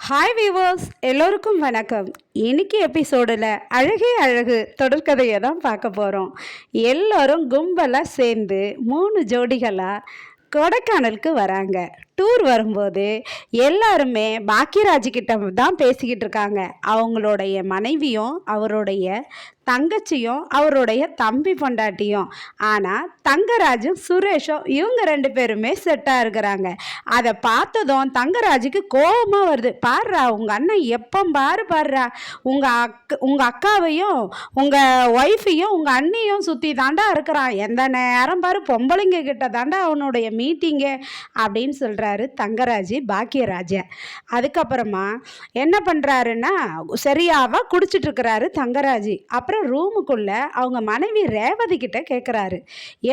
Hi viewers, எல்லோருக்கும் வணக்கம். இன்னைக்கு எபிசோடில் அழகே அழகு தொடர்கதையை தான் பார்க்க போகிறோம். எல்லோரும் கும்பலாக சேர்ந்து 3 ஜோடிகளாக கொடைக்கானலுக்கு வராங்க. டூர் வரும்போது எல்லாருமே பாக்கியராஜ்கிட்ட தான் பேசிக்கிட்டு இருக்காங்க. அவங்களுடைய மனைவியும் அவருடைய தங்கச்சியும் அவருடைய தம்பி பொண்டாட்டியும். ஆனால் தங்கராஜும் சுரேஷும் இவங்க 2 பேருமே செட்டாக இருக்கிறாங்க. அதை பார்த்ததும் தங்கராஜுக்கு கோபமாக வருது. பாடுறா, உங்கள் அண்ணன் எப்போ பாடுறா, உங்கள் அக்காவையும் உங்கள் ஒய்ஃபையும் உங்கள் அண்ணியும் சுற்றி தாண்டா இருக்கிறான். எந்த நேரம் பாரு பொம்பளைங்க கிட்ட தாண்டா அவனுடைய மீட்டிங்கு அப்படின்னு சொல்கிறார் தங்கராஜ் பாக்கியராஜ. அதுக்கப்புறமா என்ன பண்ணுறாருன்னா சரியாவா குடிச்சிட்டு இருக்கிறாரு தங்கராஜ். அப்புறம் ரூமுக்குள்ள அவங்க மனைவி ரேவதி கிட்ட கேட்குறாரு,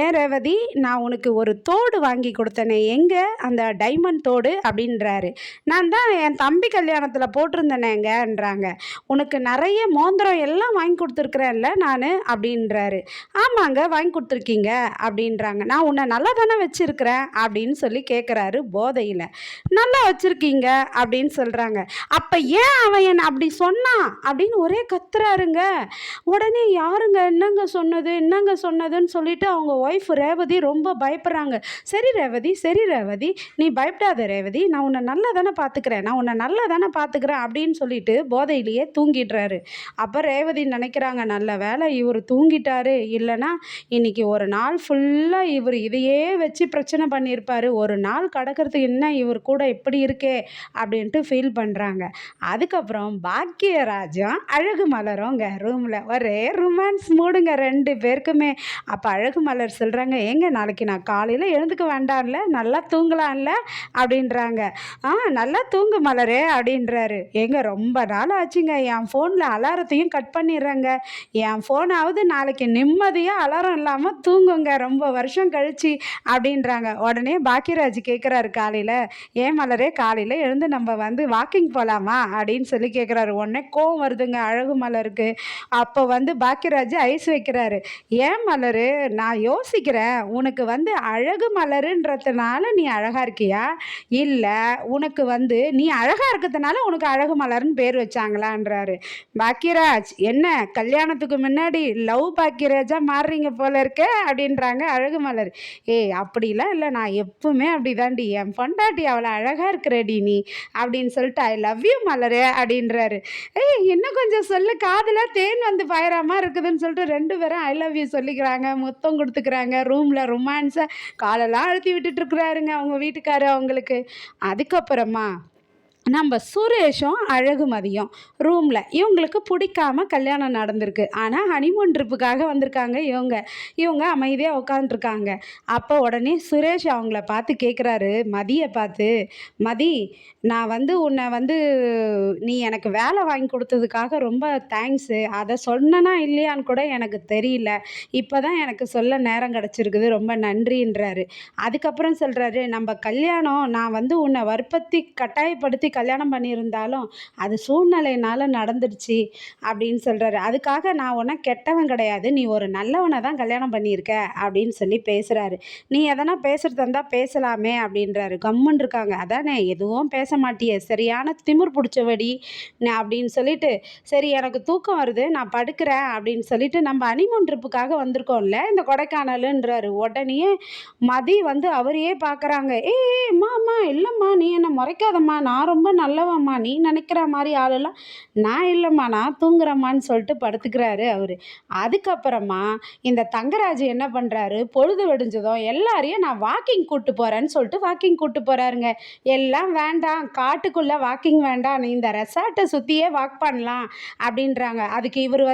ஏன் ரேவதி, நான் உனக்கு ஒரு தோடு வாங்கி கொடுத்தனே, எங்க அந்த டைமண்ட் தோடு அப்படின்றாரு. நான் தான் என் தம்பி கல்யாணத்தில் போட்டிருந்தேனேங்கன்றாங்க. உனக்கு நிறைய மோந்திரம் எல்லாம் வாங்கி கொடுத்துருக்குறேன்ல நான் அப்படின்றாரு. ஆமாங்க வாங்கி கொடுத்துருக்கீங்க அப்படின்றாங்க. நான் உன்னை நல்லா தானே வச்சிருக்கிறேன் அப்படின்னு சொல்லி கேட்குறாரு போதையில். நல்லா வச்சுருக்கீங்க அப்படின்னு சொல்கிறாங்க. அப்போ ஏன் அவன் என்ன அப்படி சொன்னான் அப்படின்னு ஒரே கத்துறாருங்க. உடனே யாருங்க என்னங்க சொன்னதுன்னு சொல்லிட்டு அவங்க ஒய்ஃப் ரேவதி ரொம்ப பயப்படுறாங்க. சரி ரேவதி நீ பயப்படாத ரேவதி, நான் உன்னை நல்லா தானே பார்த்துக்கிறேன் அப்படின்னு சொல்லிட்டு போதையிலேயே தூங்கிடுறாரு. அப்போ ரேவதி நினைக்கிறாங்க, நல்ல வேலை இவர் தூங்கிட்டாரு, இல்லைன்னா இன்னைக்கு ஒரு நாள் ஃபுல்லாக இவர் இதையே வச்சு பிரச்சனை பண்ணியிருப்பார். ஒரு நாள் கடக்கிறதுக்கு என்ன இவர் கூட இப்படி இருக்கே அப்படின்ட்டு ஃபீல் பண்ணுறாங்க. அதுக்கப்புறம் பாக்கியராஜும் அழகு மலருங்க ரூமில் ஒரே ரொமான்ஸ் மூடுங்க 2 பேருக்குமே. அப்போ அழகு மலர் சொல்கிறாங்க, ஏங்க நாளைக்கு நான் காலையில் எழுந்துக்க வேண்டாம்ல, நல்லா தூங்கலாம்ல அப்படின்றாங்க. நல்லா தூங்கு மலரே அப்படின்றாரு. ஏங்க ரொம்ப நாள் ஆச்சுங்க, என் ஃபோனில் அலாரத்தையும் கட் பண்ணிடுறேங்க, என் ஃபோனாவது நாளைக்கு நிம்மதியாக அலாரம் இல்லாமல் தூங்குங்க ரொம்ப வருஷம் கழிச்சு அப்படின்றாங்க. உடனே பாக்கியராஜ் கேட்குறாரு காலையில், ஏன் மலரே காலையில் எழுந்து நம்ம வாக்கிங் போகலாமா அப்படின்னு சொல்லி கேட்குறாரு. உடனே கோவம் வருதுங்க அழகு மலருக்கு. அப்போ பாக்கியராஜ் ஐஸ் வைக்கிறாரு. ஏன் மலரு, நான் யோசிக்கிறேன், உனக்கு அழகு மலருன்றதுனால நீ அழகா இருக்கியா, இல்லை உனக்கு நீ அழகா இருக்கிறதுனால உனக்கு அழகு மலர்னு பேர் வச்சாங்களான்றாரு. பாக்கியராஜ், என்ன கல்யாணத்துக்கு முன்னாடி லவ் பாக்கியராஜா மாறுறீங்க போல இருக்க அப்படின்றாங்க அழகு மலர். அப்படிலாம் இல்லை, நான் எப்பவுமே அப்படிதான்டி, என் பொண்டாட்டி அவ்வளோ அழகா இருக்கிறடி நீ அப்படின்னு சொல்லிட்டு ஐ லவ் யூ மலரு அப்படின்றாரு. இன்னும் கொஞ்சம் சொல்லு, காதில் தேன் பயராமா இருக்குதுன்னு சொல்லிட்டு 2 பேரும் ஐ லவ் யூ சொல்லிக்கிறாங்க, முத்தம் கொடுத்துக்கிறாங்க. ரூமில் ரொமான்ஸை காலெல்லாம் அழுத்தி விட்டுட்டு இருக்கிறாருங்க அவங்க வீட்டுக்காரு அவங்களுக்கு. அதுக்கப்புறமா நம்ம சுரேஷும் அழகுமதியும் ரூமில் இவங்களுக்கு பிடிக்காம கல்யாணம் நடந்திருக்கு. ஆனால் ஹனிமூன் ட்ரிப்புக்காக வந்திருக்காங்க இவங்க அமைதியாக உட்காந்துருக்காங்க. அப்போ உடனே சுரேஷ் அவங்கள பார்த்து கேட்குறாரு, மதியை பார்த்து, மதி, நான் உன்னை நீ எனக்கு வேலை வாங்கி கொடுத்ததுக்காக ரொம்ப தேங்க்ஸு, அதை சொன்னனா இல்லையான்னு கூட எனக்கு தெரியல, இப்போ தான் எனக்கு சொல்ல நேரம் கிடச்சிருக்குது, ரொம்ப நன்றின்றாரு. அதுக்கப்புறம் சொல்கிறாரு, நம்ம கல்யாணம் நான் உன்னை வற்புறுத்தி கட்டாயப்படுத்தி கல்யாணம் பண்ணியிருந்தாலும் அது சூழ்நிலையினால் நடந்துடுச்சு அப்படின்னு சொல்கிறாரு. அதுக்காக நான் உன்னை கெட்டவன் கிடையாது, நீ ஒரு நல்லவனை தான் கல்யாணம் பண்ணியிருக்க அப்படின்னு சொல்லி பேசுகிறாரு. நீ எதனா பேசுகிறது இருந்தால் பேசலாமே அப்படின்றாரு. கம்முன்னு இருக்காங்க. அதானே எதுவும் பேச மாட்டியே, சரியான திமிர் பிடிச்சவடி அப்படின்னு சொல்லிட்டு, சரி எனக்கு தூக்கம் வருது நான் படுக்கிறேன் அப்படின்னு சொல்லிட்டு, நம்ம ஹனிமூன் ட்ரிப்புக்காக வந்திருக்கோம்ல இந்த கொடைக்கானலுன்றாரு. உடனே மதி அவரையே பார்க்குறாங்க. அம்மா இல்லைம்மா, நீ என்னை முறைக்காதம்மா, நான் ரொம்ப நல்லவம்மா, நீ நினைக்கிற மாதிரி ஆளெல்லாம் நான் இல்லைம்மா, நான் தூங்குறம்மான்னு சொல்லிட்டு படுத்துக்கிறாரு அவர். அதுக்கப்புறமா இந்த தங்கராஜ் என்ன பண்ணுறாரு, பொழுது வெடிஞ்சதும் எல்லாரையும் நான் வாக்கிங் கூப்பிட்டு போகிறேன்னு சொல்லிட்டு வாக்கிங் கூப்பிட்டு போகிறாருங்க. எல்லாம் வேண்டாம், காட்டுக்குள்ளே வாக்கிங் வேண்டாம், நீ இந்த ரெசார்ட்டை சுற்றியே வாக் பண்ணலாம் அப்படின்றாங்க. அதுக்கு இவர்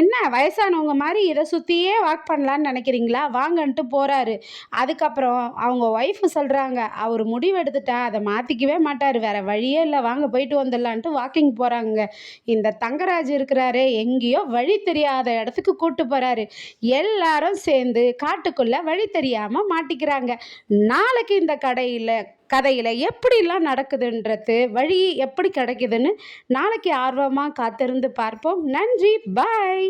என்ன வயசானவங்க மாதிரி இதை சுற்றியே வாக் பண்ணலான்னு நினைக்கிறீங்களா, வாங்கன்ட்டு போகிறாரு. அதுக்கப்புறம் அவங்க ஒய்ஃபு சொல்கிறாங்க, அவர் முடிவு எடுத்துட்டா அதை மாற்றிக்கவே மாட்டார், வேறு வழியே இல்லை, வாங்க போயிட்டு வந்துடலான்ட்டு வாக்கிங் போகிறாங்க. இந்த தங்கராஜ் இருக்கிறாரே எங்கேயோ வழி தெரியாத இடத்துக்கு கூட்டு போகிறாரு. எல்லாரும் சேர்ந்து காட்டுக்குள்ளே வழி தெரியாமல் மாட்டிக்கிறாங்க. நாளைக்கு இந்த கதையில் எப்படிலாம் நடக்குதுன்றது, வழி எப்படி கிடைக்குதுன்னு நாளைக்கு ஆர்வமாக காத்திருந்து பார்ப்போம். நன்றி, பாய்.